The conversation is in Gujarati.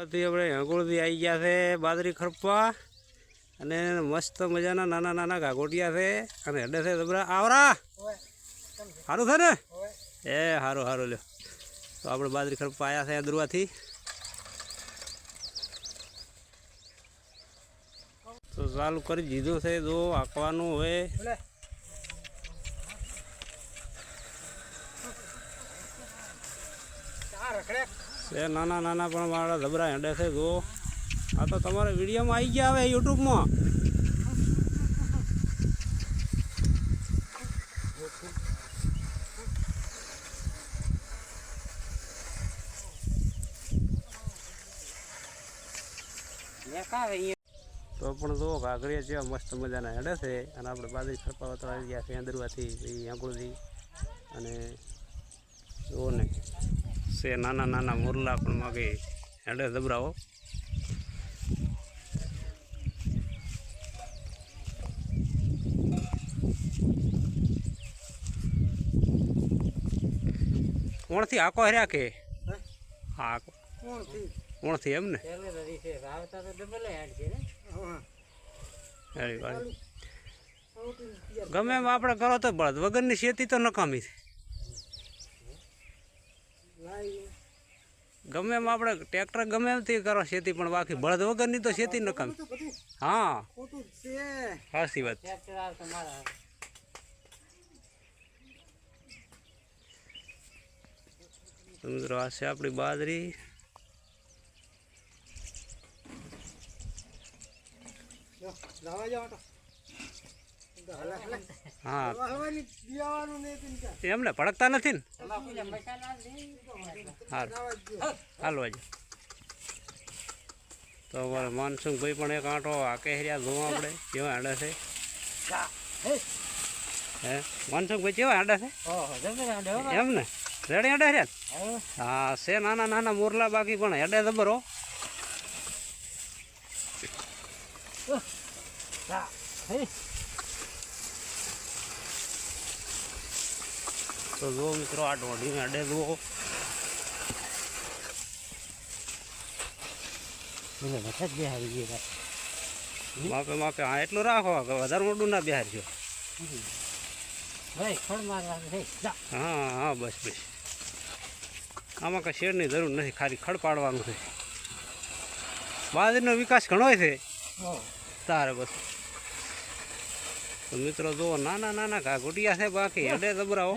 આપણે હંગોળથી આવી ગયા છે બાજરી ખરપવા અને મસ્ત મજાના નાના નાના ગાગોટિયા છે અને હેડે છે જબરા આવરા સારું છે ને એ સારું સારું લ્યો તો આપણે બાજરી ખરપવા આવ્યા છે દરવાથી તો ચાલુ કરી દીધું છે જો હાંકવાનું હોય એ નાના નાના પણ મારા જબરા હેડે છે જો આ તો તમારા વિડીયોમાં આવી ગયા હવે યુટ્યુબમાં તો પણ જો ઘાઘરિયા જેવા મસ્ત મજાના હેડે છે અને આપણે બાજરી ખરપાવા તો આવી ગયા છે અંદરવાથી આંગળથી અને જુઓ ને છે નાના નાના મોરલા પણ માગે હેડે જબરાઓ કોણથી આકો હર્યા કે હા કોણથી એમ ને ગમે એમ આપણે કરો તો બળદ વગરની ખેતી તો નકામી છે ગમે એમ આપણે ટ્રેક્ટર ગમે એમથી કરો ખેતી પણ બાકી બળદ વગરની તો ખેતી નકામી હા સાચી વાત મિત્રો આ છે આપણી બાજરી હા એમને ભડકતા નથી ને હાલો આજે તો અમારે માનસુંભાઈ પણ એક આંટો હાકે હેર્યા જોવા આપણે કેવા હાડે છે હે માનસુંભાઈ કેવા હાડે છે એમ ને રેડી હાડે હેર્યા હા છે નાના નાના મોરલા બાકી પણ હેડે જબરો તો જો મિત્રો આ દોઢીને અડે જુઓ માપે માપે હા એટલું રાખો વધારે મોટું ના બિહારજો હા હા બસ બસ આમાં કઈ શેરની જરૂર નથી ખાલી ખડ પાડવાનું છે બાજરીનો વિકાસ ઘણો છે તારે બસ તો મિત્રો જુઓ નાના નાના ઘાઘોટિયા છે બાકી હેડે જબરાઓ